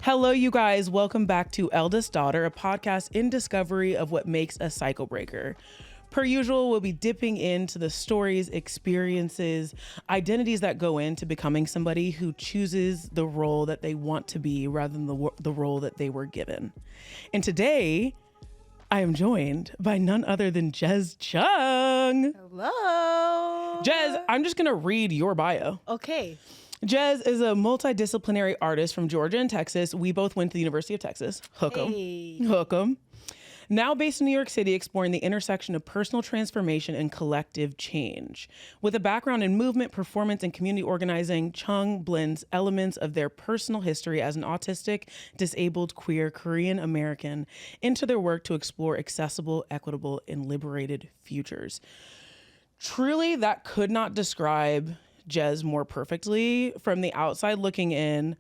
Hello, you guys. Welcome back to Eldest Daughter, a podcast in discovery of what makes a cycle breaker. Per usual, we'll be dipping into the stories, experiences, identities that go into becoming somebody who chooses the role that they want to be rather than the role that they were given. And today, I am joined by none other than Jezz Chung. Hello. Jezz, I'm just going to read your bio. Okay. Jezz is a multidisciplinary artist from Georgia and Texas. We both went to the University of Texas. Hook 'em. Hey. Hook 'em. Now based in New York City, exploring the intersection of personal transformation and collective change. With a background in movement, performance, and community organizing, Chung blends elements of their personal history as an autistic, disabled, queer, Korean American into their work to explore accessible, equitable, and liberated futures. Truly, that could not describe Jezz more perfectly. From the outside looking in,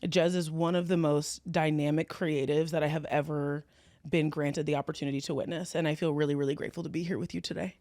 Jezz is one of the most dynamic creatives that I have ever been granted the opportunity to witness. And I feel really, really grateful to be here with you today.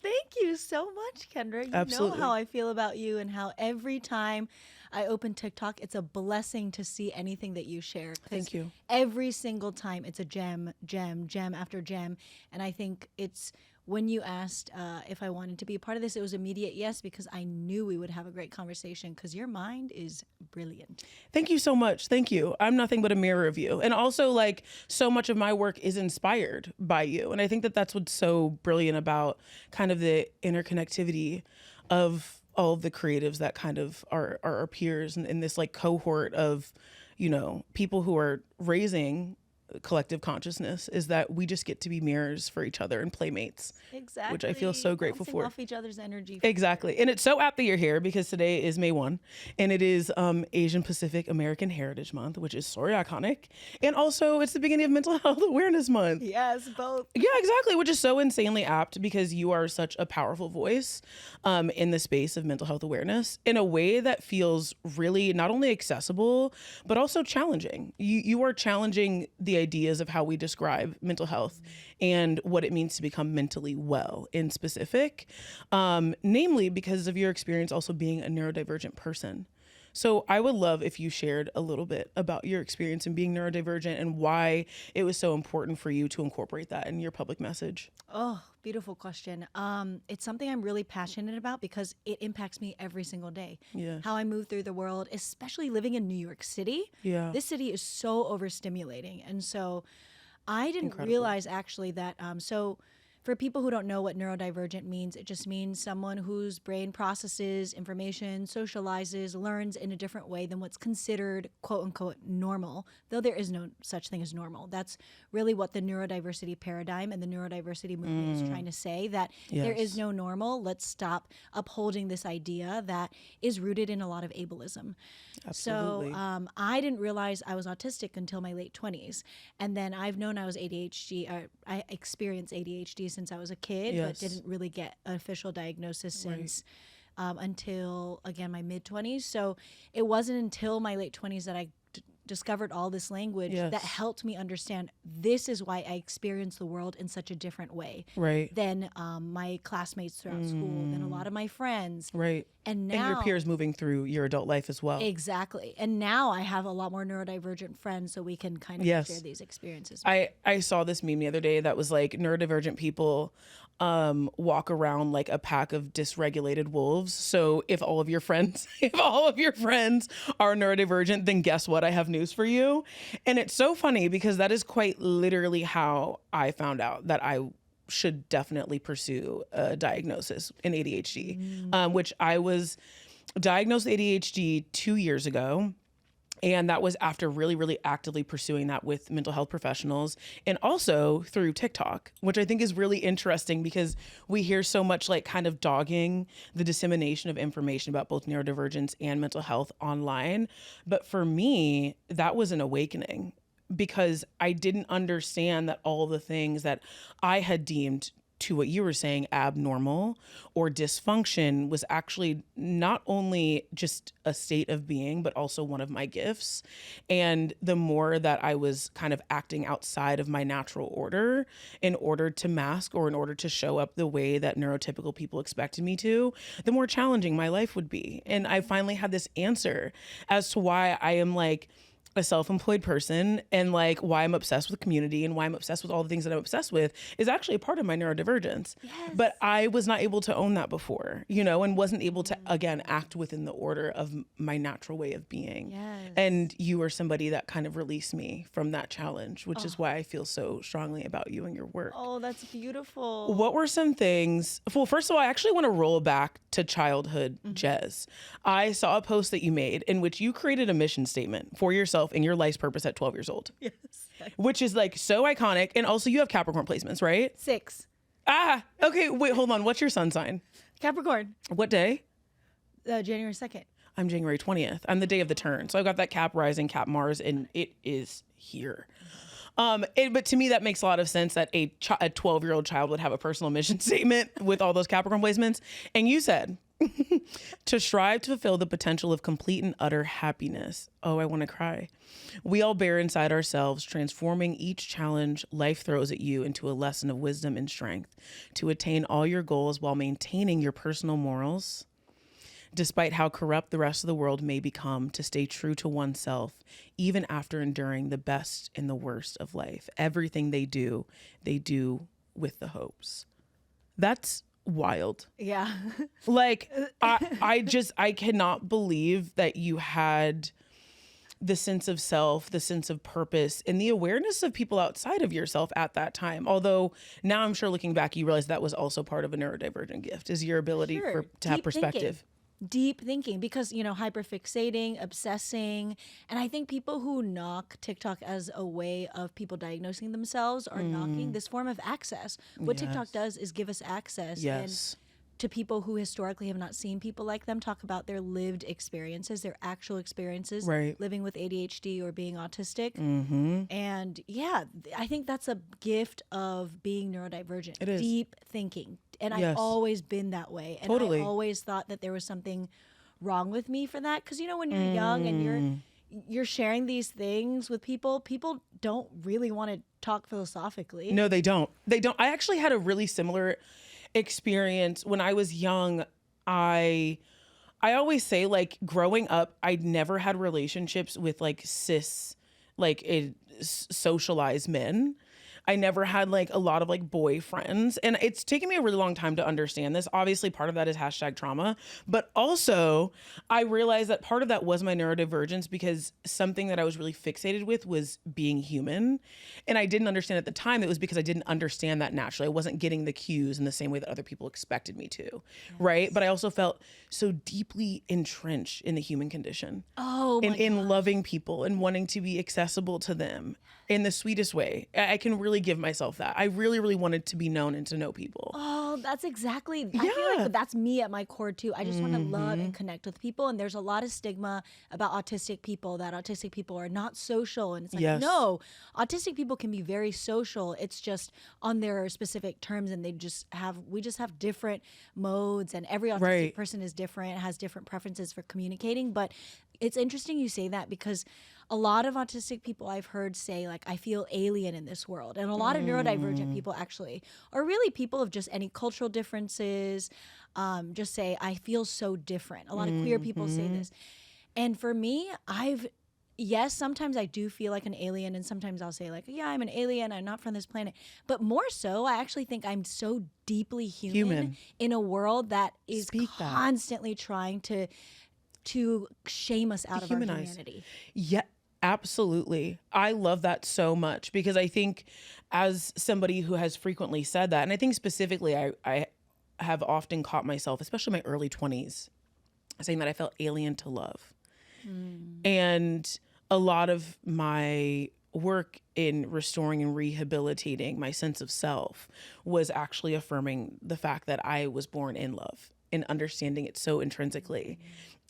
Thank you so much, Kendra. You Absolutely. know how I feel about you and how every time I open TikTok, it's a blessing to see anything that you share. 'Cause Thank you. Every single time it's a gem after gem. And I think it's when you asked if I wanted to be a part of this, it was immediate yes, because I knew we would have a great conversation because your mind is brilliant. Thank you so much. Thank you. I'm nothing but a mirror of you. And also, like, so much of my work is inspired by you. And I think that that's what's so brilliant about kind of the interconnectivity of all of the creatives that kind of are our peers in this like cohort of, you know, people who are raising collective consciousness, is that we just get to be mirrors for each other and playmates. Exactly. Which I feel so grateful Bouncing for. off each other's energy. Exactly. And it's so apt that you're here because today is May 1 and it is Asian Pacific American Heritage Month, which is so iconic. And also it's the beginning of Mental Health Awareness Month. Yes, both. Yeah, exactly. Which is so insanely apt because you are such a powerful voice in the space of mental health awareness in a way that feels really not only accessible, but also challenging. You are challenging the ideas of how we describe mental health and what it means to become mentally well in specific, namely because of your experience also being a neurodivergent person. So I would love if you shared a little bit about your experience in being neurodivergent and why it was so important for you to incorporate that in your public message. Oh, beautiful question. It's something I'm really passionate about because it impacts me every single day. Yeah. How I move through the world, especially living in New York City. Yeah. This city is so overstimulating. And so I didn't Incredible. realize actually that, so for people who don't know what neurodivergent means, it just means someone whose brain processes information, socializes, learns in a different way than what's considered quote unquote normal, though there is no such thing as normal. That's really what the neurodiversity paradigm and the neurodiversity movement is trying to say, that there is Yes. no normal. Let's stop upholding this idea that is rooted in a lot of ableism. Absolutely. So I didn't realize I was autistic until my late 20s. And then I've known I was ADHD, or I experienced ADHD since I was a kid, Yes. but didn't really get an official diagnosis since until, again, my mid 20s. So it wasn't until my late 20s that I discovered all this language Yes. that helped me understand this is why I experience the world in such a different way Right. than my classmates throughout school, than a lot of my friends. Right. And now, And your peers moving through your adult life as well. exactly. And now I have a lot more neurodivergent friends, so we can kind of Yes. share these experiences. I saw this meme the other day that was like neurodivergent people walk around like a pack of dysregulated wolves. So if all of your friends are neurodivergent, then guess what? I have news for you. And it's so funny because that is quite literally how I found out that I should definitely pursue a diagnosis in ADHD, which I was diagnosed with ADHD 2 years ago. And that was after really, really actively pursuing that with mental health professionals and also through TikTok, which I think is really interesting because we hear so much like kind of dogging the dissemination of information about both neurodivergence and mental health online. But for me, that was an awakening because I didn't understand that all the things that I had deemed to what you were saying, abnormal or dysfunction, was actually not only just a state of being, but also one of my gifts. And the more that I was kind of acting outside of my natural order in order to mask or in order to show up the way that neurotypical people expected me to, the more challenging my life would be. And I finally had this answer as to why I am like a self-employed person, and like why I'm obsessed with community and why I'm obsessed with all the things that I'm obsessed with is actually a part of my neurodivergence. Yes. But I was not able to own that before, you know, and wasn't able to, again, act within the order of my natural way of being. Yes. And you were somebody that kind of released me from that challenge, which is why I feel so strongly about you and your work. Oh, that's beautiful. What were some things? Well, first of all, I actually want to roll back to childhood, Jezz. I saw a post that you made in which you created a mission statement for yourself and your life's purpose at 12 years old. Yes. Which is like so iconic. And also you have Capricorn placements, right? 6. Okay. Wait, hold on. What's your sun sign? Capricorn. What day? January 2nd. I'm January 20th. I'm the day of the turn. So I've got that Cap rising, Cap Mars, and it is here. But to me, that makes a lot of sense that a 12-year-old child would have a personal mission statement with all those Capricorn placements. And you said, to strive to fulfill the potential of complete and utter happiness. Oh, I want to cry. We all bear inside ourselves, transforming each challenge life throws at you into a lesson of wisdom and strength to attain all your goals while maintaining your personal morals. Despite how corrupt the rest of the world may become, to stay true to oneself, even after enduring the best and the worst of life. Everything they do with the hopes. That's wild. Yeah. Like, I cannot believe that you had the sense of self, the sense of purpose, and the awareness of people outside of yourself at that time. Although now I'm sure looking back, you realize that was also part of a neurodivergent gift, is your ability to have perspective. Deep thinking, because, you know, hyperfixating, obsessing. And I think people who knock TikTok as a way of people diagnosing themselves are knocking this form of access. What TikTok does is give us access. Yes. And to people who historically have not seen people like them talk about their lived experiences, their actual experiences, Right. living with ADHD or being autistic. Mm-hmm. And yeah, I think that's a gift of being neurodivergent. It is. Deep thinking. And Yes. I've always been that way. And Totally. I always thought that there was something wrong with me for that. Because, you know, when you're young and you're sharing these things with people don't really want to talk philosophically. No, they don't. They don't. I actually had a really similar experience when I was young. I always say, like, growing up, I'd never had relationships with like cis, like socialized men. I never had like a lot of like boyfriends, and it's taken me a really long time to understand this. Obviously, part of that is #trauma, but also I realized that part of that was my neurodivergence, because something that I was really fixated with was being human, and I didn't understand at the time. It was because I didn't understand that naturally. I wasn't getting the cues in the same way that other people expected me to, right? But I also felt so deeply entrenched in the human condition. Oh, my in loving people and wanting to be accessible to them in the sweetest way. I can really give myself that. I really, really wanted to be known and to know people. Oh, that's exactly. I feel like that's me at my core too. I just want to love and connect with people. And there's a lot of stigma about autistic people, that autistic people are not social. And it's like, no, autistic people can be very social. It's just on their specific terms, and we just have different modes, and every autistic person is different, has different preferences for communicating. But it's interesting you say that, because a lot of autistic people I've heard say, like, I feel alien in this world. And a lot of neurodivergent people actually are really people of just any cultural differences, just say, I feel so different. A lot of queer people say this. And for me, yes, sometimes I do feel like an alien, and sometimes I'll say, like, yeah, I'm an alien, I'm not from this planet. But more so, I actually think I'm so deeply human. In a world that is constantly trying to shame us out of our humanity. Yeah, absolutely. I love that so much, because I think, as somebody who has frequently said that, and I think specifically I have often caught myself, especially in my early 20s, saying that I felt alien to love. And a lot of my work in restoring and rehabilitating my sense of self was actually affirming the fact that I was born in love and understanding it so intrinsically,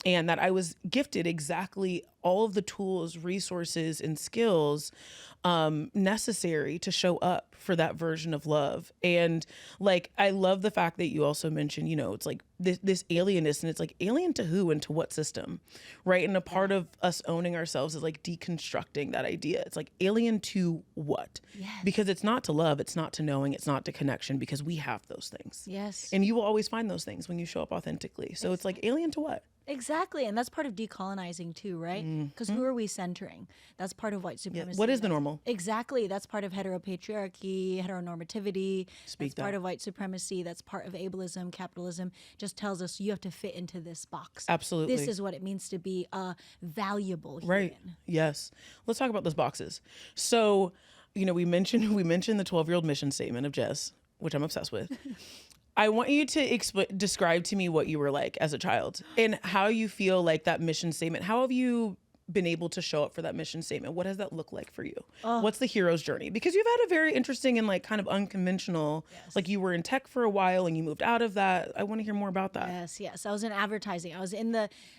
and that I was gifted exactly all of the tools, resources, and skills necessary to show up for that version of love. And like, I love the fact that you also mentioned, you know, it's like this alienness, and it's like, alien to who and to what system, right? And a part of us owning ourselves is like deconstructing that idea. It's like, alien to what? Yes. Because it's not to love, it's not to knowing, it's not to connection, because we have those things. Yes. And you will always find those things when you show up authentically. So it's like, alien to what? Exactly. And that's part of decolonizing too, right? Because who are we centering? That's part of white supremacy. What is the normal? Exactly. That's part of heteropatriarchy, heteronormativity. Speak That's part that. of white supremacy. That's part of ableism. Capitalism just tells us you have to fit into this box. Absolutely. This is what it means to be a valuable human. Right. Yes. Let's talk about those boxes. So, we mentioned the 12-year-old mission statement of Jezz, which I'm obsessed with. I want you to describe to me what you were like as a child and how you feel like that mission statement. How have you been able to show up for that mission statement? What does that look like for you? What's the hero's journey? Because you've had a very interesting and like kind of unconventional, like you were in tech for a while and you moved out of that. I want to hear more about that. Yes. I was in advertising.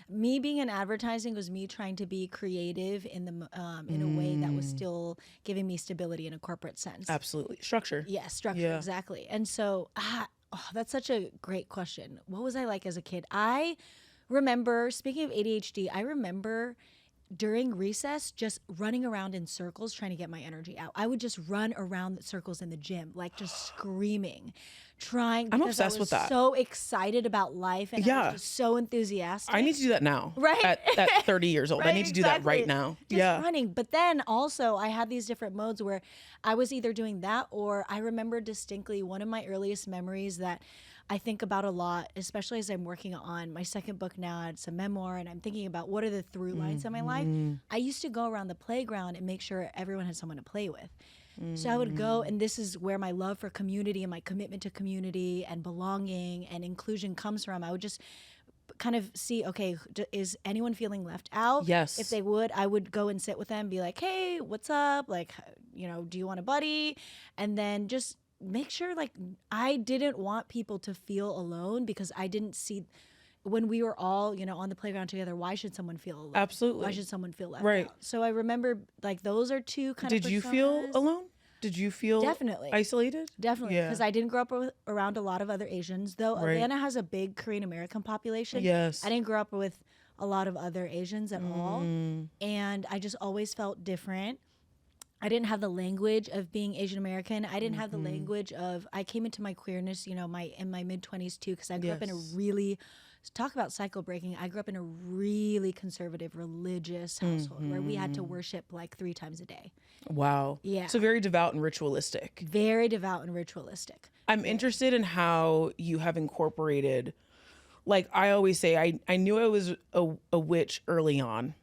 Me being in advertising was me trying to be creative in a way that was still giving me stability in a corporate sense. Absolutely. Structure. Yes, structure, exactly. And so, that's such a great question. What was I like as a kid? I remember, speaking of ADHD, I remember during recess just running around in circles trying to get my energy out. I would just run around the circles in the gym, like just screaming, trying. I'm obsessed with that. So excited about life and I was just so enthusiastic. I need to do that now. Right. At 30 years old. Right, I need to do that right now. Just running. But then also I had these different modes where I was either doing that or I remember distinctly one of my earliest memories that I think about a lot, especially as I'm working on my second book now. It's a memoir, and I'm thinking about what are the through lines of my life. I used to go around the playground and make sure everyone had someone to play with. So I would go, and this is where my love for community and my commitment to community and belonging and inclusion comes from. I would just kind of see, okay, is anyone feeling left out? Yes. If they would, I would go and sit with them, be like, hey, what's up? Like, do you want a buddy? And then just make sure, like, I didn't want people to feel alone because I didn't see when we were all, on the playground together, why should someone feel alone? Absolutely. Why should someone feel left Right. out? So I remember, like, those are two kind of Did you feel personas. alone? Did you feel Definitely isolated? Definitely, Yeah. because I didn't grow up around a lot of other Asians, though Right. Atlanta has a big Korean American population. Yes. I didn't grow up with a lot of other Asians at all, and I just always felt different. I didn't have the language of being Asian American. I didn't have the language of, I came into my queerness, in my mid-20s too, because I grew up in a really, talk about cycle breaking, I grew up in a really conservative religious household where we had to worship like 3 times a day. Wow. Yeah. So very devout and ritualistic. Very devout and ritualistic. I'm interested in how you have incorporated, like I always say, I knew I was a witch early on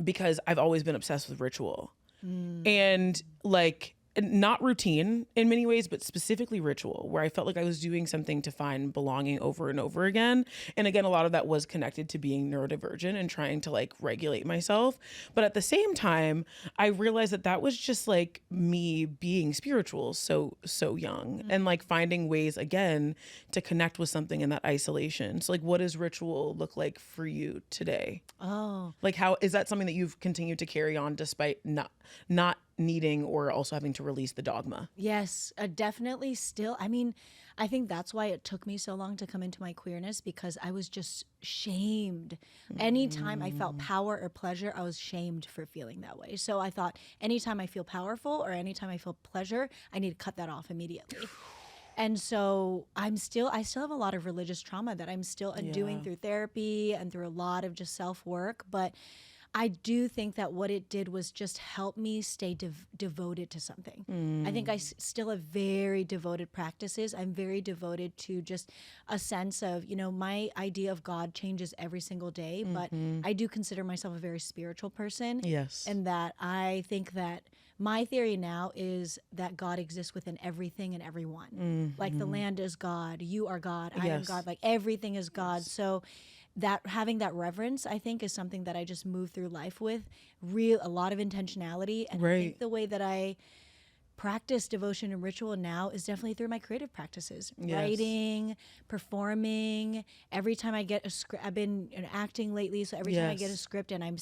because I've always been obsessed with ritual. And like not routine in many ways, but specifically ritual, where I felt like I was doing something to find belonging over and over again. And again, a lot of that was connected to being neurodivergent and trying to like regulate myself. But at the same time, I realized that that was just like me being spiritual so young and like finding ways again to connect with something in that isolation. So like, what does ritual look like for you today? Oh. Like, how is that something that you've continued to carry on despite not needing or also having to release the dogma? Yes, definitely still. I mean, I think that's why it took me so long to come into my queerness, because I was just shamed. Anytime I felt power or pleasure, I was shamed for feeling that way. So I thought anytime I feel powerful or anytime I feel pleasure, I need to cut that off immediately. And so I still have a lot of religious trauma that I'm still undoing through therapy and through a lot of just self-work. But I do think that what it did was just help me stay devoted to something. I think I still have very devoted practices. I'm very devoted to just a sense of, my idea of God changes every single day, but I do consider myself a very spiritual person. Yes. And that I think that my theory now is that God exists within everything and everyone. Like the land is God, you are God, I am God, like everything is God. So that having that reverence, I think, is something that I just move through life with a lot of intentionality. And I think the way that I practice devotion and ritual now is definitely through my creative practices, writing, performing. Every time I get a script, I've been acting lately, so every time I get a script and I'm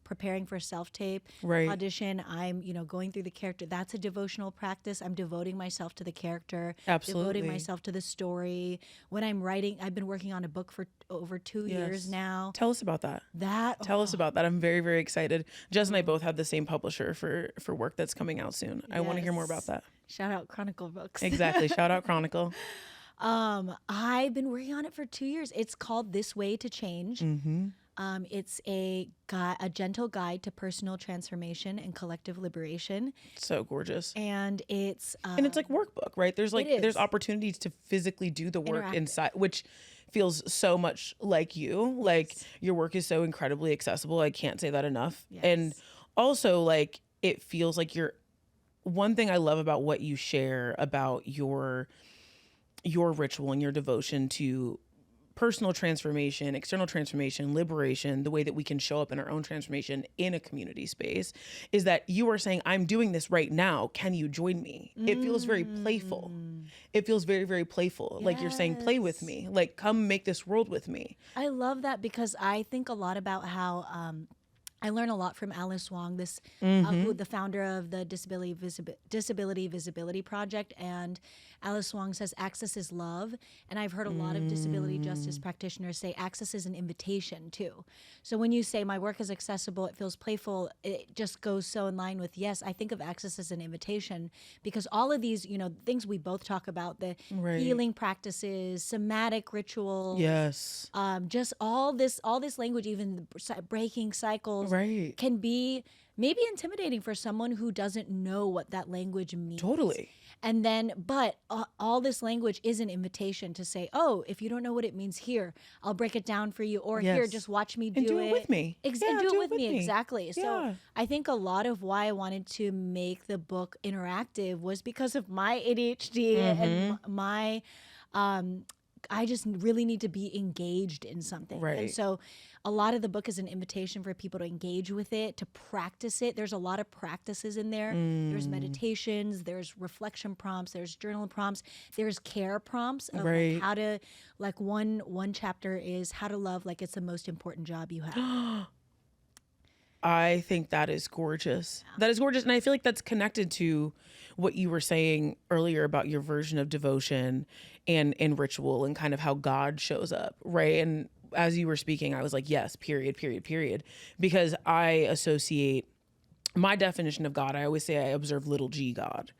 preparing for a self-tape audition, I'm going through the character. That's a devotional practice. I'm devoting myself to the character, devoting myself to the story. When I'm writing, I've been working on a book for over 2 years now. Tell us about that. Tell us Oh. about that. I'm very, very excited. Jezz and I both have the same publisher for work that's coming out soon. I want to hear more about that. Shout out Chronicle Books. Exactly. Shout out Chronicle. I've been working on it for 2 years. It's called This Way to Change. Mm-hmm. It's a gentle guide to personal transformation and collective liberation. So gorgeous. And it's And it's like workbook, right? There's like, it is. there's opportunities to physically do the work Interactive. inside, which feels so much like you. Like your work is so incredibly accessible. I can't say that enough. Yes. And also like, it feels like one thing I love about what you share about your ritual and your devotion to personal transformation, external transformation, liberation, the way that we can show up in our own transformation in a community space, is that you are saying, I'm doing this right now. Can you join me? It feels very playful. It feels very, very playful. Like you're saying, play with me. Like, come make this world with me. I love that because I think a lot about how I learn a lot from Alice Wong, this the founder of the Disability Visibility Project. And Alice Wong says access is love. And I've heard a lot of disability justice practitioners say access is an invitation too. So when you say my work is accessible, it feels playful, it just goes so in line with, yes, I think of access as an invitation because all of these, things we both talk about, the healing practices, somatic rituals, Yes. just all this language, even the breaking cycles, Right. can be maybe intimidating for someone who doesn't know what that language means. Totally. And then, but all this language is an invitation to say, oh, if you don't know what it means here, I'll break it down for you. Or here, Yes. just watch me And do it. it with me. And Yeah, do it with me. Exactly. So Yeah. I think a lot of why I wanted to make the book interactive was because of my ADHD and my, I just really need to be engaged in something. Right. And so a lot of the book is an invitation for people to engage with it, to practice it. There's a lot of practices in there. There's meditations, there's reflection prompts, there's journal prompts, there's care prompts of like how to, like one chapter is how to love like it's the most important job you have. I think that is gorgeous. That is gorgeous. And I feel like that's connected to what you were saying earlier about your version of devotion and ritual and kind of how God shows up, right? And as you were speaking, I was like, yes, period. Because I associate my definition of God, I always say I observe little g God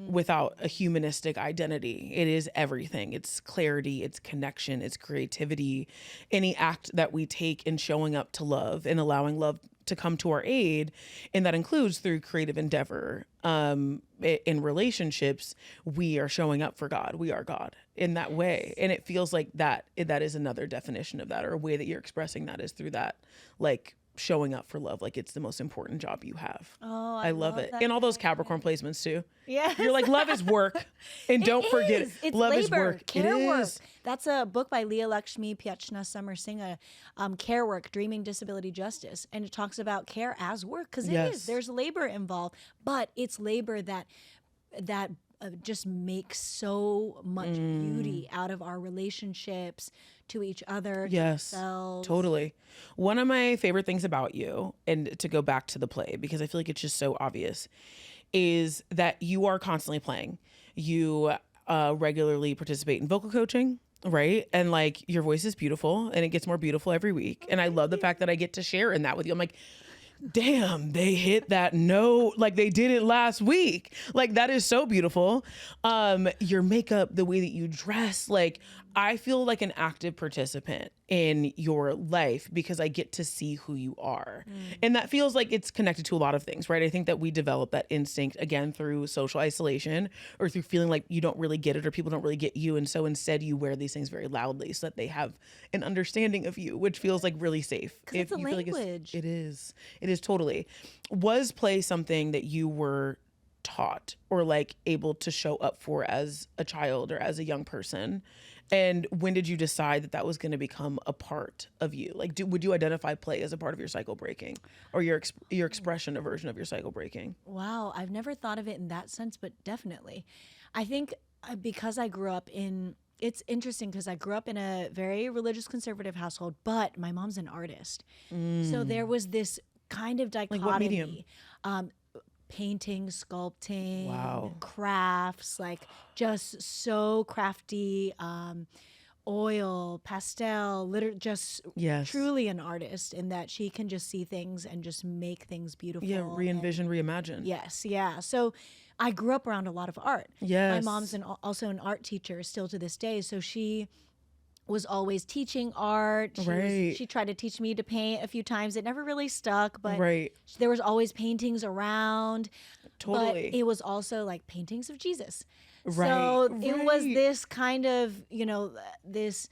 without a humanistic identity. It is everything. It's clarity, it's connection, it's creativity. Any act that we take in showing up to love and allowing love to come to our aid, and that includes through creative endeavor. In relationships, we are showing up for God. We are God in that way. And it feels like that is another definition of that, or a way that you're expressing that is through that, like showing up for love. Like it's the most important job you have. Oh, I love it. that. And all those Capricorn placements too. Yeah. You're like, love is work. And don't forget it. It's Love labor, is work. care It work. is. That's a book by Leah Lakshmi Pyachna Summer Singh, Care Work, Dreaming Disability Justice. And it talks about care as work because it Yes. is. There's labor involved, but it's labor that just makes so much beauty out of our relationships to each other, to Yes, ourselves. totally. One of my favorite things about you, and to go back to the play, because I feel like it's just so obvious, is that you are constantly playing. You regularly participate in vocal coaching, right? And like your voice is beautiful and it gets more beautiful every week. And I love the fact that I get to share in that with you. I'm like, damn, they hit that note like they did it last week. Like that is so beautiful. Your makeup, the way that you dress, like I feel like an active participant in your life because I get to see who you are. And that feels like it's connected to a lot of things, right? I think that we develop that instinct again through social isolation or through feeling like you don't really get it or people don't really get you. And so instead you wear these things very loudly so that they have an understanding of you, which feels like really safe. It's a you feel like language. it is totally. Was play something that you were taught or like able to show up for as a child or as a young person? And when did you decide that was going to become a part of you? Like, would you identify play as a part of your cycle breaking or your expression, a version of your cycle breaking? Wow, I've never thought of it in that sense, but definitely. I think because I grew up in, it's interesting because I grew up in a very religious conservative household, but my mom's an artist. So there was this kind of dichotomy. Like what medium? Painting, sculpting, Wow. crafts, like just so crafty, oil, pastel, just Yes. truly an artist in that she can just see things and just make things beautiful. Yeah, re-envision, reimagine. Yes, yeah. So I grew up around a lot of art. Yes. My mom's also an art teacher still to this day. So she was always teaching art. She tried to teach me to paint a few times. It never really stuck, but there was always paintings around. Totally. But it was also like paintings of Jesus. So it was this kind of, this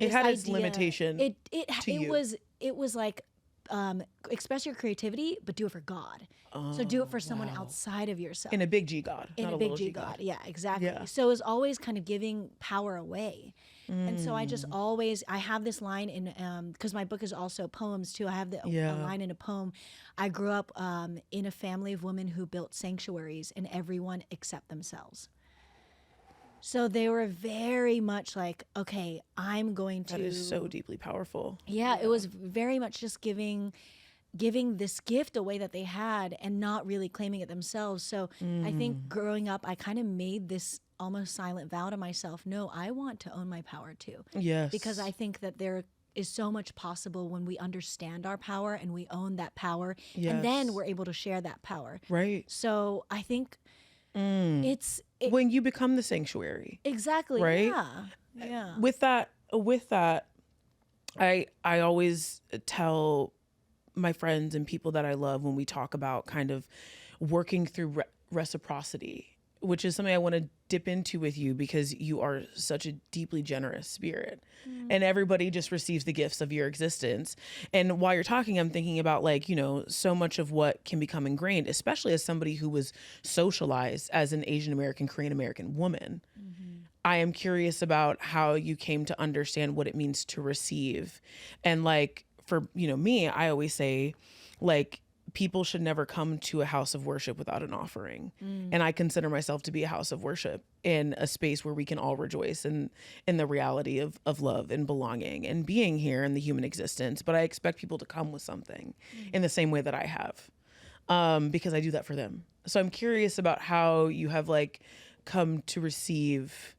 it had idea. its limitation. It was like, express your creativity, but do it for God. So do it for someone outside of yourself. In a big G God. In not a big G God. Yeah, exactly. Yeah. So it was always kind of giving power away. And so I just always, I have this line in, because my book is also poems too. I have a line in a poem. I grew up in a family of women who built sanctuaries and everyone except themselves. So they were very much like, okay, I'm going to. That is so deeply powerful. Yeah, it was very much just giving this gift away that they had and not really claiming it themselves. So I think growing up, I kind of made this almost silent vow to myself, no, I want to own my power too. Yes. Because I think that there is so much possible when we understand our power and we own that power. Yes. And then we're able to share that power. Right. So I think when you become the sanctuary. Exactly. Right. Yeah. With that, I always tell my friends and people that I love when we talk about kind of working through reciprocity, which is something I want to dip into with you because you are such a deeply generous spirit and everybody just receives the gifts of your existence. And while you're talking, I'm thinking about so much of what can become ingrained, especially as somebody who was socialized as an Asian American, Korean American woman. I am curious about how you came to understand what it means to receive. And for me, I always say people should never come to a house of worship without an offering. And I consider myself to be a house of worship in a space where we can all rejoice in the reality of love and belonging and being here in the human existence. But I expect people to come with something in the same way that I have, because I do that for them. So I'm curious about how you have come to receive,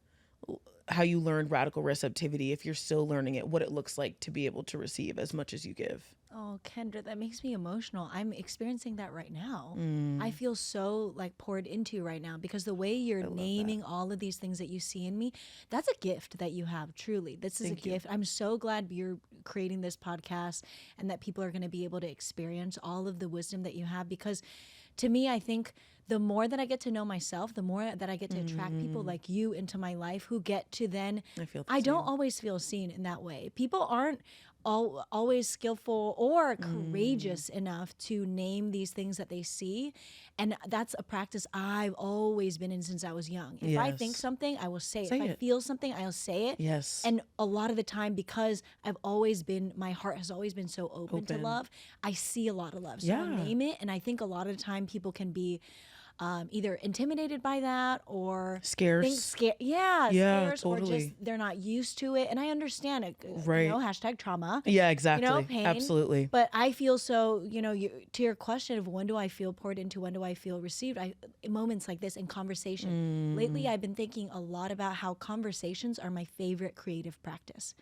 how you learned radical receptivity, if you're still learning it, what it looks like to be able to receive as much as you give. Oh, Kendra, that makes me emotional. I'm experiencing that right now. I feel so poured into right now because the way you're naming all of these things that you see in me, that's a gift that you have, truly. This is a gift. I'm so glad you're creating this podcast and that people are going to be able to experience all of the wisdom that you have, because to me, I think the more that I get to know myself, the more that I get to attract people like you into my life who get to then, I don't always feel seen in that way. People aren't always skillful or courageous enough to name these things that they see. And that's a practice I've always been in since I was young. If I think something, I will say it. If I feel something, I'll say it. Yes. And a lot of the time, because my heart has always been so open to love, I see a lot of love. So I name it. And I think a lot of the time people can be either intimidated by that or scarce. Scarce, totally. or just they're not used to it. And I understand it, hashtag trauma. Yeah, exactly. Pain. Absolutely. But I feel so, to your question of when do I feel poured into, when do I feel received, moments like this in conversation. Lately, I've been thinking a lot about how conversations are my favorite creative practice.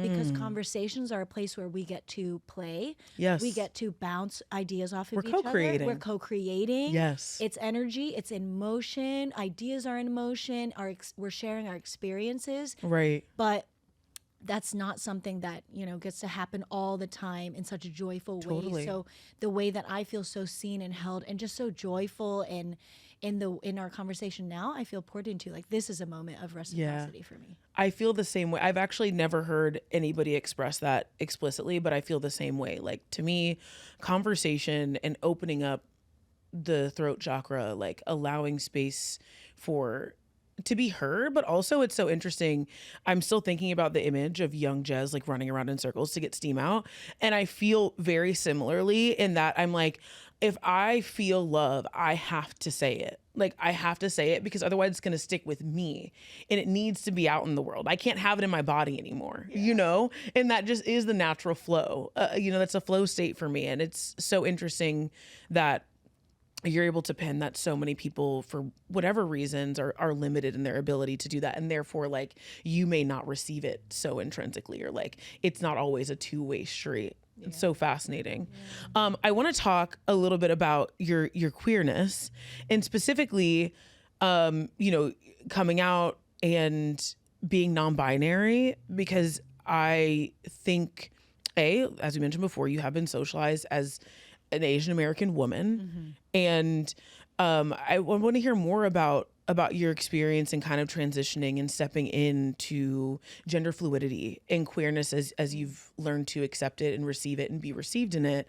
Because conversations are a place where we get to play. Yes. We get to bounce ideas off of each other. We're co-creating. Yes. It's energy. It's in motion. Ideas are in motion. We're sharing our experiences. Right. But that's not something that, gets to happen all the time in such a joyful way. So the way that I feel so seen and held and just so joyful and in our conversation now, I feel poured into. This is a moment of reciprocity for me. I feel the same way. I've actually never heard anybody express that explicitly, but I feel the same way. To me, conversation and opening up the throat chakra, allowing space to be heard, but also it's so interesting. I'm still thinking about the image of young Jezz running around in circles to get steam out. And I feel very similarly in that I'm if I feel love, I have to say it. I have to say it because otherwise it's going to stick with me and it needs to be out in the world. I can't have it in my body anymore, and that just is the natural flow. That's a flow state for me. And it's so interesting that you're able to pin that so many people, for whatever reasons, are limited in their ability to do that. And therefore, you may not receive it so intrinsically, or it's not always a two-way street. It's so fascinating. I want to talk a little bit about your queerness, and specifically, coming out and being non-binary, because I think, as we mentioned before, you have been socialized as an Asian American woman, and I want to hear more about your experience in kind of transitioning and stepping into gender fluidity and queerness as you've learned to accept it and receive it and be received in it.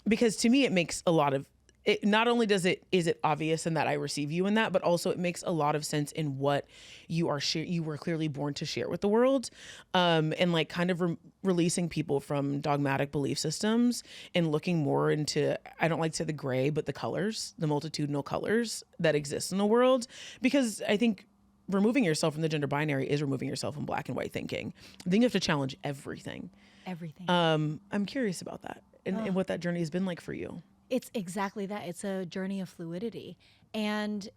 Because to me, it makes a lot of it. Not only is it obvious in that I receive you in that, but also it makes a lot of sense in what you were clearly born to share with the world, and like kind of releasing people from dogmatic belief systems and looking more into, I don't like to say the gray, but the colors, the multitudinal colors that exist in the world. Because I think removing yourself from the gender binary is removing yourself from black and white thinking. I think you have to challenge everything. I'm curious about that and what that journey has been like for you. It's exactly that. It's a journey of fluidity. And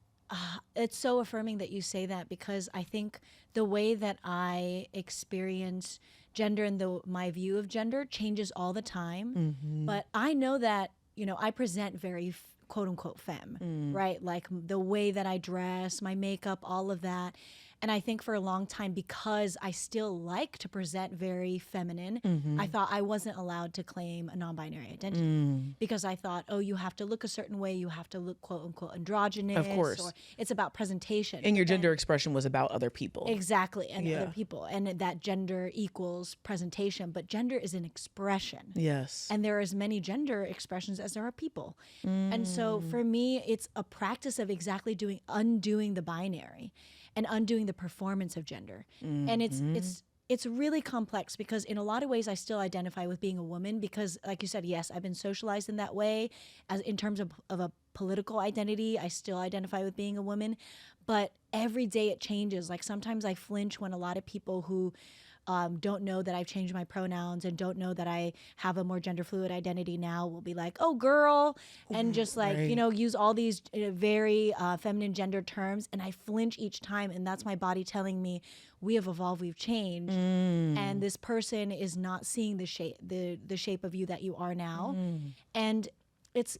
it's so affirming that you say that, because I think the way that I experience gender and my view of gender changes all the time. But I know that, I present very quote unquote femme, right? Like the way that I dress, my makeup, all of that. And I think for a long time, because I still like to present very feminine, I thought I wasn't allowed to claim a non-binary identity, because I thought, you have to look a certain way, you have to look quote unquote androgynous. Of course. Or it's about presentation. And your gender expression was about other people. Exactly. And other people. And that gender equals presentation. But gender is an expression. Yes. And there are as many gender expressions as there are people. And so for me, it's a practice of exactly undoing the binary and undoing the performance of gender. And it's really complex, because in a lot of ways I still identify with being a woman, because like you said, yes, I've been socialized in that way. As in terms of a political identity, I still identify with being a woman. But every day it changes. Like sometimes I flinch when a lot of people who don't know that I've changed my pronouns and don't know that I have a more gender fluid identity now will be like, oh girl, and just like, use all these very feminine gender terms. And I flinch each time. And that's my body telling me, we have evolved, we've changed. And this person is not seeing the shape of you that you are now. And it's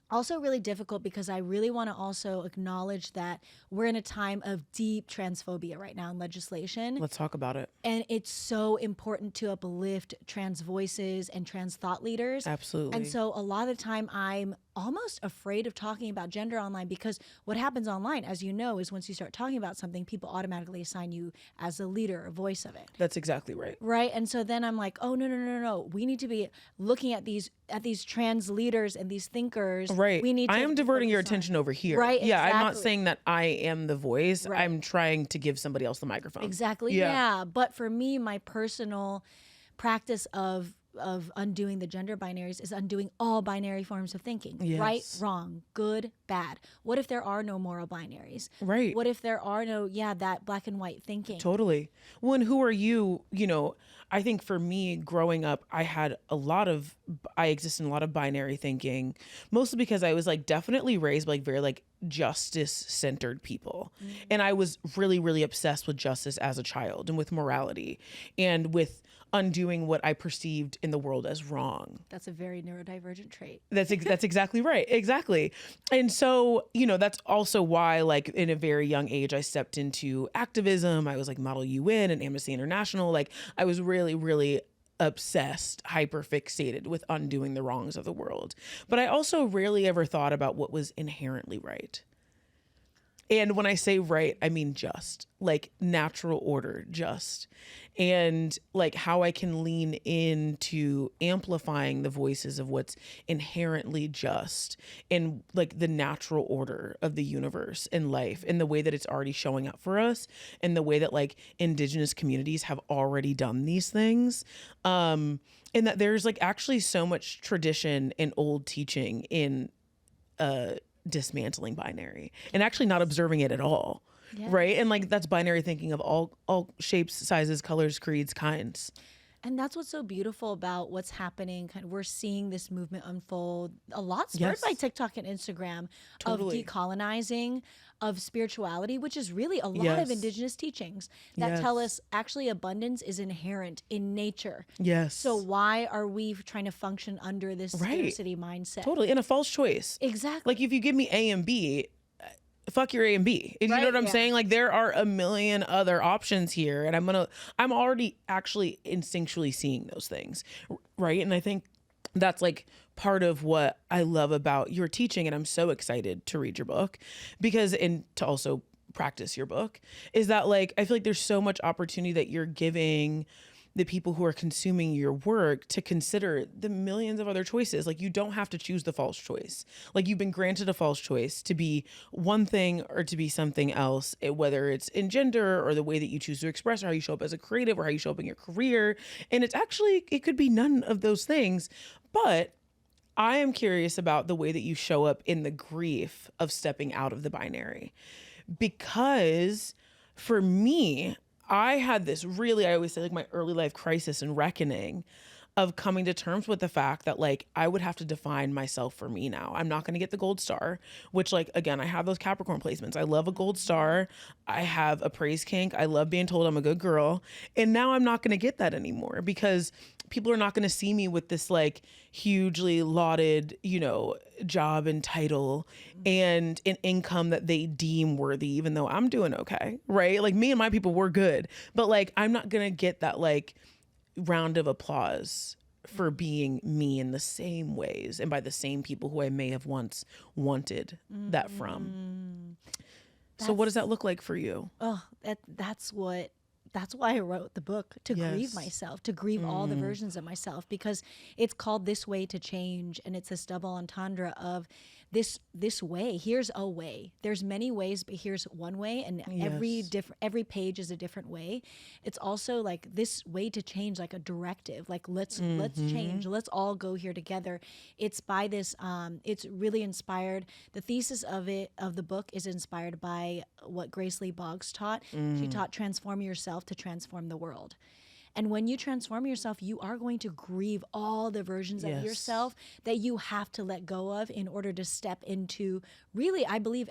also really difficult, because I really want to also acknowledge that we're in a time of deep transphobia right now in legislation. Let's talk about it. And it's so important to uplift trans voices and trans thought leaders. Absolutely. And so a lot of the time I'm almost afraid of talking about gender online, because what happens online, as you know, is once you start talking about something, people automatically assign you as a leader, a voice of it. That's exactly right. Right. And so then I'm like, oh, no. We need to be looking at these trans leaders and these thinkers. Right. We need to I am diverting your attention over here. Right. Yeah. Exactly. I'm not saying that I am the voice. Right. I'm trying to give somebody else the microphone. Exactly. Yeah. But for me, my personal practice of undoing the gender binaries is undoing all binary forms of thinking. Yes. Right, wrong, good, bad. What if there are no moral binaries? Right. What if there are no, that black and white thinking? Totally. Well, and who are you? I think for me growing up, I existed in a lot of binary thinking, mostly because I was like definitely raised by like very like justice centered people. And I was really, really obsessed with justice as a child and with morality and with undoing what I perceived in the world as wrong. That's a very neurodivergent trait. That's exactly right. Exactly. And so, that's also why like in a very young age, I stepped into activism. I was like Model UN and Amnesty International. Like I was really, really obsessed, hyper fixated with undoing the wrongs of the world. But I also rarely ever thought about what was inherently right. And when I say right, I mean just, like natural order, just. And like how I can lean into amplifying the voices of what's inherently just and like the natural order of the universe and life and the way that it's already showing up for us and the way that like indigenous communities have already done these things. And that there's like actually so much tradition and old teaching in dismantling binary and actually not observing it at all. Yeah. Right. And like that's binary thinking of all shapes, sizes, colors, creeds, kinds. And that's what's so beautiful about what's happening. We're seeing this movement unfold a lot, spurred by TikTok and Instagram, of decolonizing of spirituality, which is really a lot Yes. of indigenous teachings that tell us actually abundance is inherent in nature. Yes. So why are we trying to function under this scarcity mindset? Totally. And a false choice. Exactly. Like if you give me A and B, fuck your A and B. You know Right, what I'm yeah. saying? Like there are a million other options here. And I'm already actually instinctually seeing those things. Right. And I think that's like part of what I love about your teaching. And I'm so excited to read your book and to also practice your book is that like, I feel like there's so much opportunity that you're giving the people who are consuming your work to consider the millions of other choices. Like you don't have to choose the false choice. Like you've been granted a false choice to be one thing or to be something else, whether it's in gender or the way that you choose to express or how you show up as a creative or how you show up in your career. And it could be none of those things. But I am curious about the way that you show up in the grief of stepping out of the binary. Because for me, I had this I always say like my early life crisis and reckoning of coming to terms with the fact that like I would have to define myself for me now. I'm not going to get the gold star, which like, again, I have those Capricorn placements. I love a gold star. I have a praise kink. I love being told I'm a good girl. And now I'm not going to get that anymore because people are not going to see me with this like hugely lauded, job and title and an income that they deem worthy, even though I'm doing okay. Right. Like me and my people were good, but like, I'm not going to get that like round of applause for being me in the same ways and by the same people who I may have once wanted that from. So what does that look like for you? Oh, that's why I wrote the book, to grieve myself, to grieve all the versions of myself, because it's called This Way to Change. And it's this double entendre of this way. Here's a way. There's many ways, but here's one way. And every page is a different way. It's also like this way to change, like a directive, like let's change. Let's all go here together. It's by this, it's really inspired. The thesis of the book is inspired by what Grace Lee Boggs taught. She taught transform yourself to transform the world. And when you transform yourself, you are going to grieve all the versions of yourself that you have to let go of in order to step into, really, I believe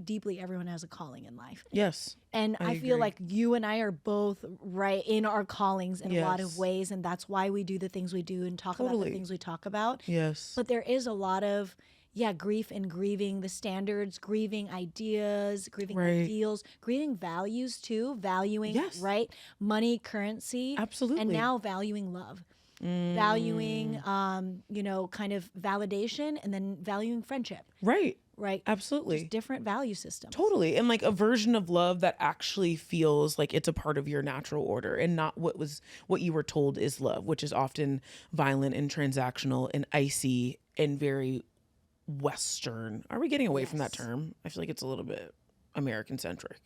deeply everyone has a calling in life. Yes. And I feel like you and I are both right in our callings in a lot of ways. And that's why we do the things we do and talk about the things we talk about. Yes. But there is a lot of grief and grieving the standards, grieving ideas, grieving ideals, grieving values too, valuing, money, currency. Absolutely. And now valuing love, valuing, kind of validation, and then valuing friendship. Right. Right. Absolutely. Just different value systems. Totally. And like a version of love that actually feels like it's a part of your natural order and not what you were told is love, which is often violent and transactional and icy and very Western. Are we getting away from that term? I feel like it's a little bit American centric.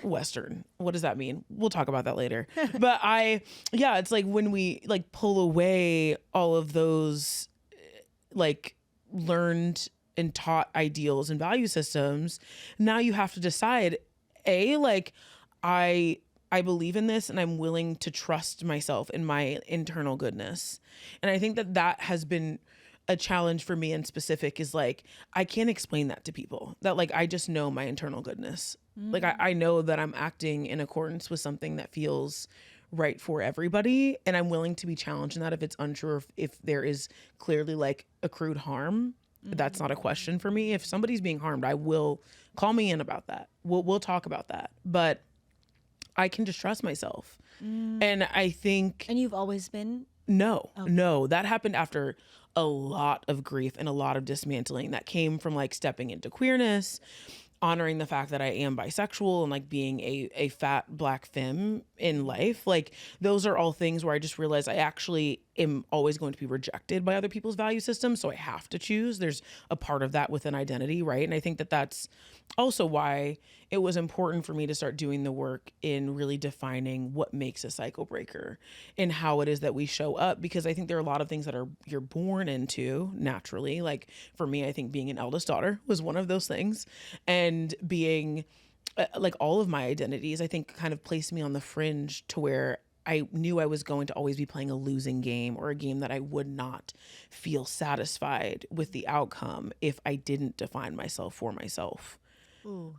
Western. What does that mean? We'll talk about that later. But it's like when we like pull away all of those like learned and taught ideals and value systems, now you have to decide, like I believe in this and I'm willing to trust myself in my internal goodness. And I think that has been a challenge for me in specific is like, I can't explain that to people, that like, I just know my internal goodness. Like I know that I'm acting in accordance with something that feels right for everybody. And I'm willing to be challenged in that if it's unsure, if there is clearly like accrued harm, that's not a question for me. If somebody's being harmed, I will call me in about that. We'll talk about that, but I can just trust myself. And I think, and you've always been, no, that happened after a lot of grief and a lot of dismantling that came from like stepping into queerness, honoring the fact that I am bisexual and like being a fat black femme in life. Like those are all things where I just realized I actually am always going to be rejected by other people's value systems. So I have to choose. There's a part of that within identity, right? And I think that that's also why it was important for me to start doing the work in really defining what makes a cycle breaker and how it is that we show up. Because I think there are a lot of things that you're born into naturally. Like for me, I think being an eldest daughter was one of those things, and being like all of my identities, I think kind of placed me on the fringe to where I knew I was going to always be playing a losing game, or a game that I would not feel satisfied with the outcome if I didn't define myself for myself. Ooh.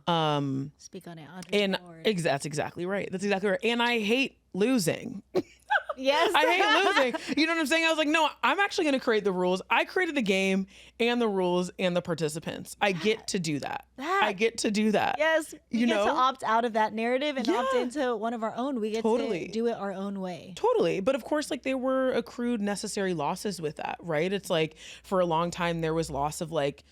Speak on it. And that's exactly right. That's exactly right. And I hate losing. Yes. I hate losing. You know what I'm saying? I was like, no, I'm actually going to create the rules. I created the game and the rules and the participants. I get to do that. I get to do that. Yes. We get to opt out of that narrative and opt into one of our own. We get to do it our own way. Totally. But of course, like there were accrued necessary losses with that, right? It's like for a long time, there was loss of like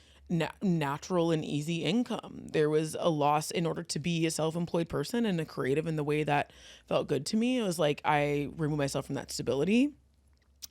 natural and easy income. There was a loss in order to be a self-employed person and a creative in the way that felt good to me. It was like I removed myself from that stability.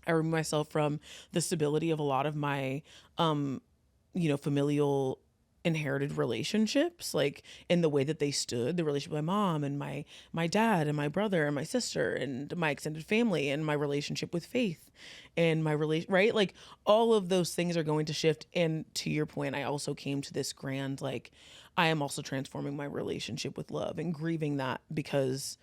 I removed myself from the stability of a lot of my, familial inherited relationships, like in the way that they stood, the relationship with my mom and my dad and my brother and my sister and my extended family and my relationship with faith and my relation, right? Like all of those things are going to shift. And to your point, I also came to this grand, like I am also transforming my relationship with love and grieving that because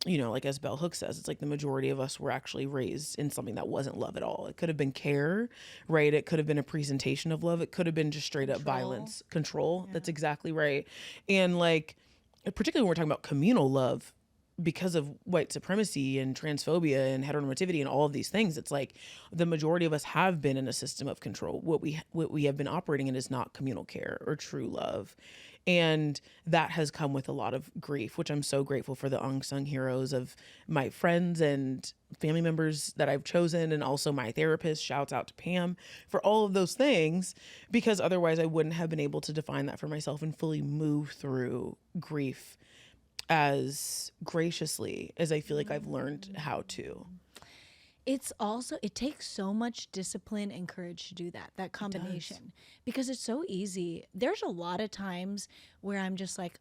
like as Bell Hooks says, it's like the majority of us were actually raised in something that wasn't love at all. It could have been care, right? It could have been a presentation of love. It could have been just straight up violence, control. Yeah. That's exactly right. And like, particularly when we're talking about communal love, because of white supremacy and transphobia and heteronormativity and all of these things, it's like the majority of us have been in a system of control. What we have been operating in is not communal care or true love. And that has come with a lot of grief, which I'm so grateful for the unsung heroes of my friends and family members that I've chosen. And also my therapist, shouts out to Pam for all of those things, because otherwise I wouldn't have been able to define that for myself and fully move through grief as graciously as I feel like I've learned how to. It takes so much discipline and courage to do that combination, because it's so easy. There's a lot of times where I'm just like,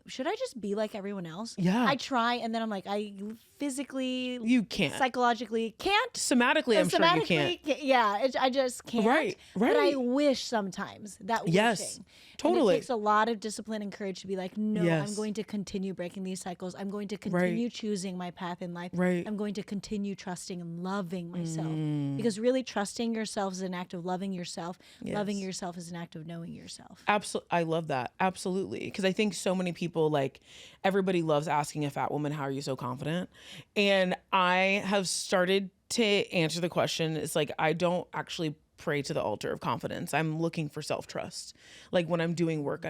should I just be like everyone else? Yeah. I try, and then I'm like, I physically, you can't, psychologically can't. Somatically, I'm sure you can't. Yeah, I just can't. Right. But I wish sometimes that wishing. Yes, totally. And it takes a lot of discipline and courage to be like, no, I'm going to continue breaking these cycles. I'm going to continue choosing my path in life. Right. I'm going to continue trusting and loving myself, because really trusting yourself is an act of loving yourself. Loving yourself is an act of knowing yourself. Absolutely. I love that. Absolutely. Because I think so many people, like everybody loves asking a fat woman, how are you so confident? And I have started to answer the question. It's like, I don't actually pray to the altar of confidence. I'm looking for self-trust. Like when I'm doing work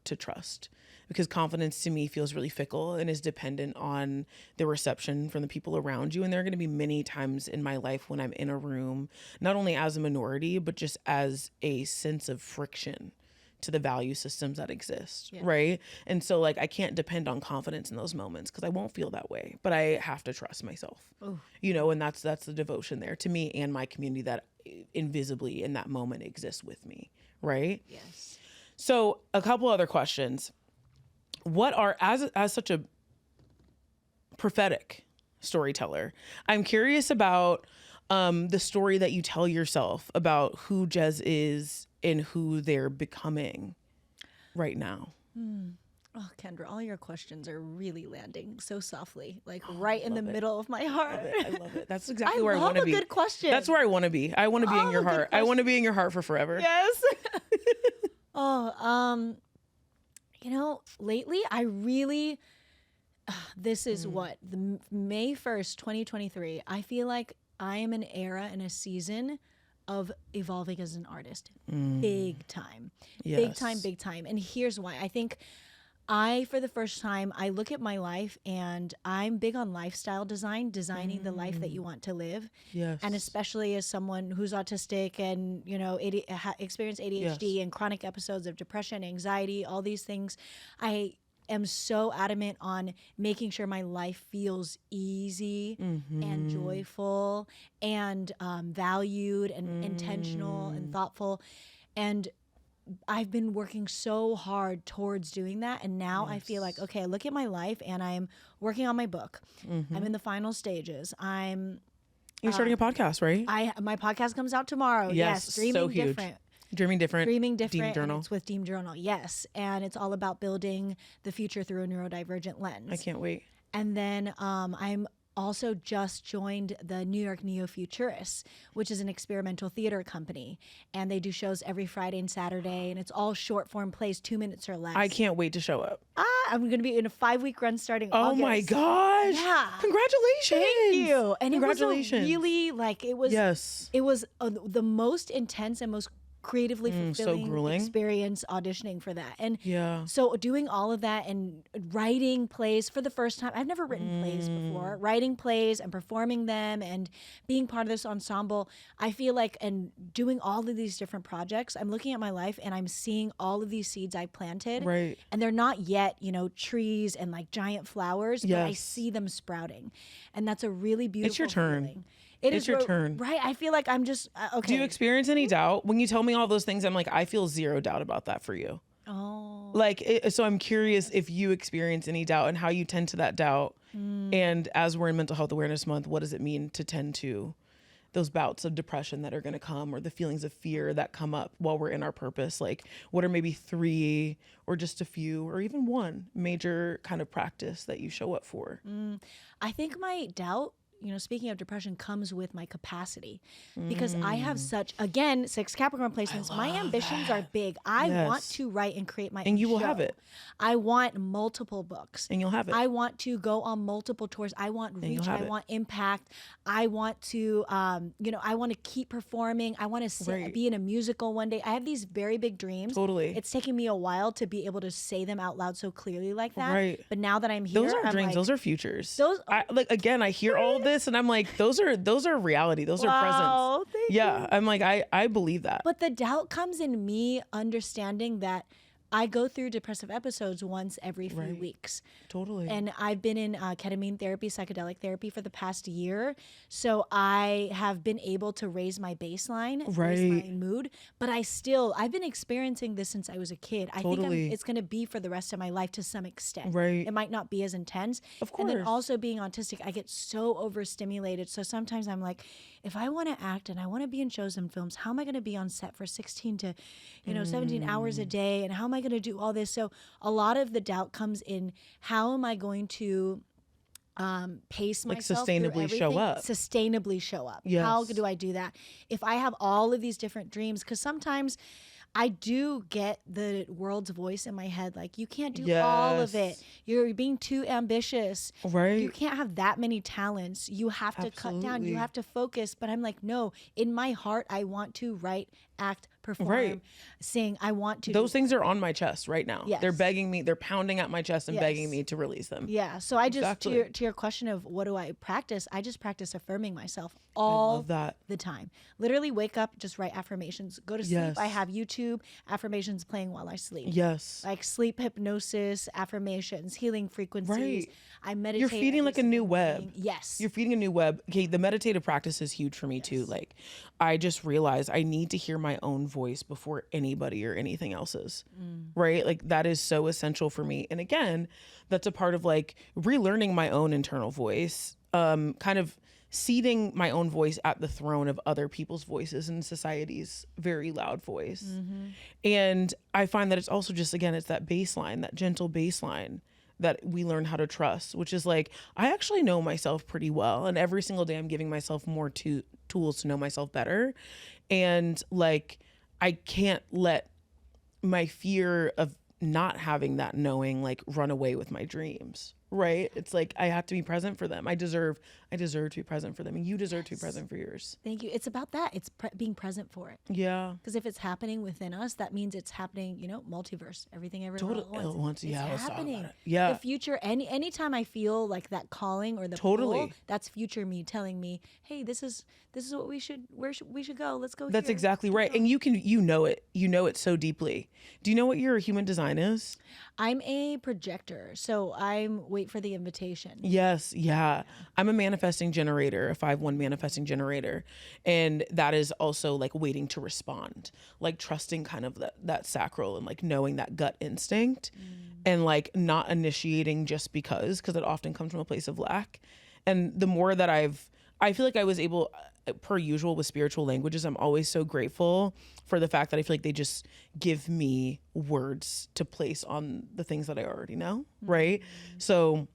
to trust, because confidence to me feels really fickle and is dependent on the reception from the people around you. And there are going to be many times in my life when I'm in a room, not only as a minority, but just as a sense of friction to the value systems that exist. Yeah. Right. And so like, I can't depend on confidence in those moments because I won't feel that way, but I have to trust myself, and that's the devotion there to me and my community that invisibly in that moment exists with me. Right. Yes. So a couple other questions. What are, as such a prophetic storyteller, I'm curious about the story that you tell yourself about who Jezz is and who they're becoming right now. Oh, Kendra, all your questions are really landing so softly, like right in the middle of my heart. I love it. That's exactly where I want to be. I love a good question. That's where I want to be. I want to be in your heart. I want to be in your heart for forever. Yes. Lately I really, this is what, the May 1st, 2023, I feel like I am an era and a season of evolving as an artist. Big time. Yes. Big time. And here's why. I think for the first time, I look at my life and I'm big on lifestyle designing the life that you want to live. Yes. And especially as someone who's autistic and, experienced ADHD and chronic episodes of depression, anxiety, all these things, I am so adamant on making sure my life feels easy and joyful and valued and intentional and thoughtful. And I've been working so hard towards doing that. And now I feel like, okay, I look at my life and I'm working on my book. I'm in the final stages. You're starting a podcast, right? My podcast comes out tomorrow. Yes. Dreaming so huge. Different. Dreaming Different. Deem Journal. It's with Deem Journal. Yes. And it's all about building the future through a neurodivergent lens. I can't wait. And then I'm also just joined the New York Neo-Futurists, which is an experimental theater company. And they do shows every Friday and Saturday. And it's all short form plays, 2 minutes or less. I can't wait to show up. I'm going to be in a 5-week run starting August. Oh my gosh. Yeah. Congratulations. Thank you. And Congratulations. it was really like, it was the most intense and most creatively fulfilling experience auditioning for that. And so doing all of that and writing plays for the first time. I've never written plays before. Writing plays and performing them and being part of this ensemble, I feel like, and doing all of these different projects, I'm looking at my life and I'm seeing all of these seeds I planted. Right. And they're not yet, trees and like giant flowers, but I see them sprouting. And that's a really beautiful It's your turn. feeling. It's your turn. Right. I feel like I'm just, okay. Do you experience any doubt? When you tell me all those things, I'm like, I feel zero doubt about that for you. Oh. So I'm curious if you experience any doubt and how you tend to that doubt. And as we're in Mental Health Awareness Month, what does it mean to tend to those bouts of depression that are going to come, or the feelings of fear that come up while we're in our purpose? Like, what are maybe 3 or just a few or even one major kind of practice that you show up for? I think my doubt, speaking of depression, comes with my capacity, because I have such, again, 6 Capricorn placements. My ambitions are big. I want to write and create my own And you will show. have it. I want multiple books. And you'll have it. I want to go on multiple tours. I want reach. I want impact. I want to, I want to keep performing. I want to be in a musical one day. I have these very big dreams. Totally. It's taken me a while to be able to say them out loud so clearly like that. Right. But now that I'm here, those aren't I'm dreams. like, Those are futures. I hear all of this and I'm like, those are reality. Those are presents. Thank you. I'm like, I believe that. But the doubt comes in me understanding that I go through depressive episodes once every few weeks. Totally. And I've been in ketamine therapy, psychedelic therapy for the past year. So I have been able to raise my baseline, raise my mood. But I've been experiencing this since I was a kid. I think it's going to be for the rest of my life to some extent. Right. It might not be as intense. Of course. And then also being autistic, I get so overstimulated. So sometimes I'm like, if I want to act and I want to be in shows and films, how am I going to be on set for 16 to 17 hours a day? And how am I going to do all this? So a lot of the doubt comes in, how am I going to pace myself through sustainably show up. Sustainably show up. Yes. How do I do that? If I have all of these different dreams, because sometimes I do get the world's voice in my head, like, you can't do all of it. You're being too ambitious. Right. You can't have that many talents. You have to cut down. You have to focus. But I'm like, no, in my heart, I want to write, act, perform, sing. I want to. Those things are on my chest right now. Yes. They're begging me. They're pounding at my chest and begging me to release them. Yeah. So I just, to your question of what do I practice, I just practice affirming myself all the time. Literally wake up, just write affirmations. Go to sleep. I have YouTube affirmations playing while I sleep. Yes. Like sleep hypnosis, affirmations, healing frequencies. I meditate. You're feeding like a new web. Yes. You're feeding a new web. Okay. The meditative practice is huge for me too. Like, I just realized I need to hear my own voice before anybody or anything else's. Right. Like, that is so essential for me. And again, that's a part of like relearning my own internal voice, kind of seating my own voice at the throne of other people's voices and society's very loud voice. And I find that it's also just, again, it's that baseline, that gentle baseline that we learn how to trust, which is like, I actually know myself pretty well. And every single day I'm giving myself more tools to know myself better. And like, I can't let my fear of not having that knowing like run away with my dreams. Right. It's like, I have to be present for them. I deserve to be present for them. And you deserve to be present for yours. Thank you. It's about that. It's being present for it. Yeah. Because if it's happening within us, that means it's happening, multiverse, everything everyone wants. It's happening. Yeah. The future, anytime I feel like that calling or the pull, that's future me telling me, hey, this is what we should go. Let's go. That's here. exactly right. And you know it so deeply. Do you know what your human design is? I'm a projector, so I'm wait for the invitation. Yes, yeah. I'm a manifesting generator, a 5/1 manifesting generator. And that is also like waiting to respond, like trusting kind of that sacral and like knowing that gut instinct and like not initiating just because it often comes from a place of lack. And the more that I feel like I was able, per usual with spiritual languages, I'm always so grateful for the fact that I feel like they just give me words to place on the things that I already know, right? So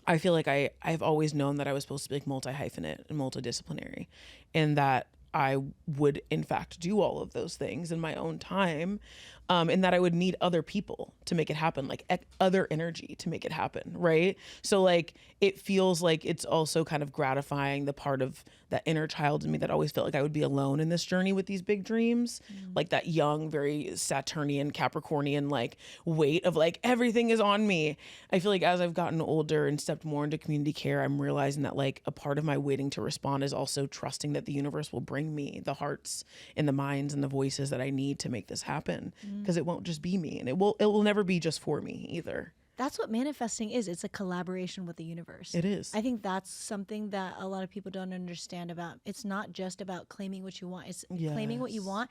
I feel like I've always known that I was supposed to be like multi-hyphenate and multidisciplinary, and that I would in fact do all of those things in my own time, and that I would need other people to make it happen, like other energy to make it happen, right? So like it feels like it's also kind of gratifying the part of that inner child in me that always felt like I would be alone in this journey with these big dreams, like that young, very Saturnian, Capricornian like weight of like everything is on me. I feel like as I've gotten older and stepped more into community care, I'm realizing that like a part of my waiting to respond is also trusting that the universe will bring me the hearts and the minds and the voices that I need to make this happen, because it won't just be me, and it will never be just for me either. That's what manifesting is. It's a collaboration with the universe. It is. I think that's something that a lot of people don't understand about. It's not just about claiming what you want. It's claiming what you want,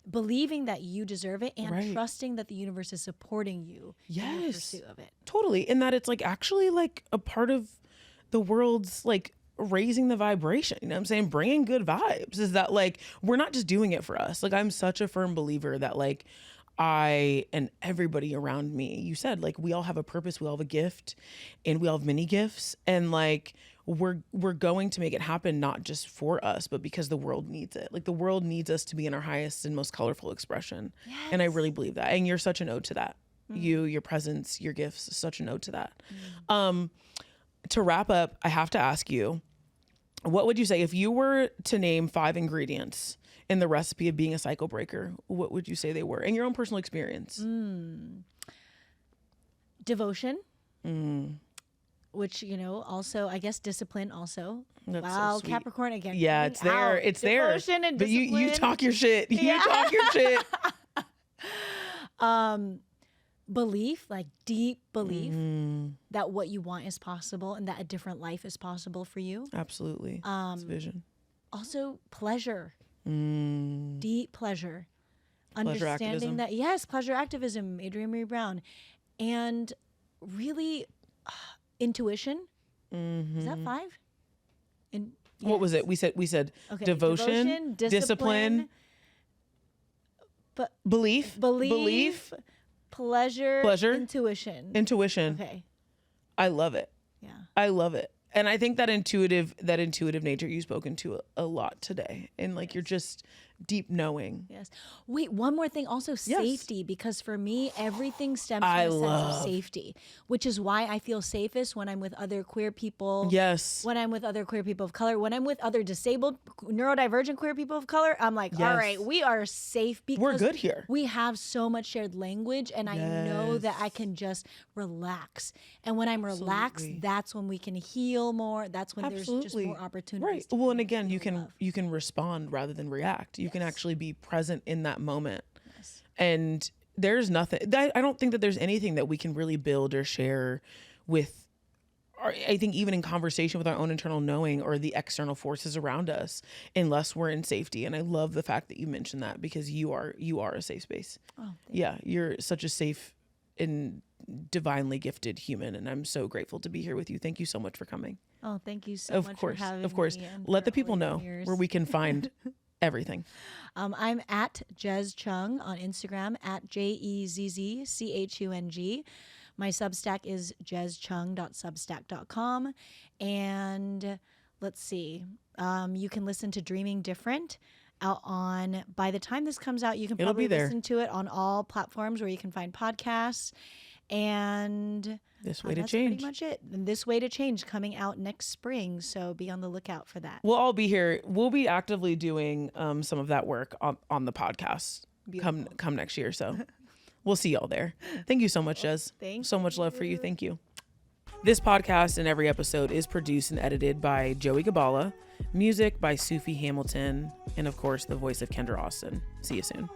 believing that you deserve it, and trusting that the universe is supporting you in the pursuit of it. Totally. And that it's like actually like a part of the world's like raising the vibration, you know what I'm saying? Bringing good vibes is that like, we're not just doing it for us. Like I'm such a firm believer that like I and everybody around me, you said like we all have a purpose, we all have a gift, and we all have many gifts, and like we're going to make it happen, not just for us, but because the world needs it. Like the world needs us to be in our highest and most colorful expression. Yes. And I really believe that. And you're such an ode to that. Your presence, your gifts, such an ode to that. To wrap up, I have to ask you, what would you say if you were to name 5 ingredients in the recipe of being a cycle breaker? What would you say they were in your own personal experience? Devotion, which, you know, also, I guess discipline also. That's wow, so sweet. Capricorn again. Yeah, it's there. Out. It's Devotion there. And but discipline. you talk your shit. You talk your shit. Belief, like deep belief that what you want is possible and that a different life is possible for you. Absolutely. It's vision. Also pleasure. Deep pleasure. Pleasure Understanding activism. that, yes, pleasure activism, Adrienne Marie Brown. And really intuition. Is that 5? And what was it? We said okay, devotion, discipline, but belief, pleasure, intuition. Okay. I love it. Yeah. I love it. And I think that intuitive nature you've spoken to a lot today, and like you're just deep knowing. Yes. Wait, one more thing. Also safety, because for me, everything stems from a sense of safety, which is why I feel safest when I'm with other queer people. Yes. When I'm with other queer people of color, when I'm with other disabled, neurodivergent queer people of color, I'm like, all right, we are safe because we're good here. We have so much shared language, and I know that I can just relax. And when I'm relaxed, that's when we can heal more. That's when there's just more opportunities. Right. Well, and again, you can respond rather than react. You can actually be present in that moment. Yes. And there's nothing, I don't think that there's anything that we can really build or share with, I think even in conversation with our own internal knowing or the external forces around us, unless we're in safety. And I love the fact that you mentioned that, because you are a safe space. Oh, you're such a safe and divinely gifted human, and I'm so grateful to be here with you. Thank you so much for coming. Oh, thank you so much for having me. Of course. Let the people know where we can find everything. I'm at Jezz Chung on Instagram, at JEZZCHUNG. My Substack is jezzchung.substack.com. And let's see, you can listen to Dreaming Different out on, by the time this comes out, you can probably listen to it on all platforms where you can find podcasts. And This Way to that's Change. pretty much it. And This Way to Change coming out next spring. So be on the lookout for that. We'll all be here. We'll be actively doing some of that work on the podcast come next year. So we'll see y'all there. Thank you so much, Jezz. Thank so much love for you. Thank you. This podcast and every episode is produced and edited by Joey Geballa. Music by Sufi Hamilton. And of course, the voice of Kendra Austin. See you soon.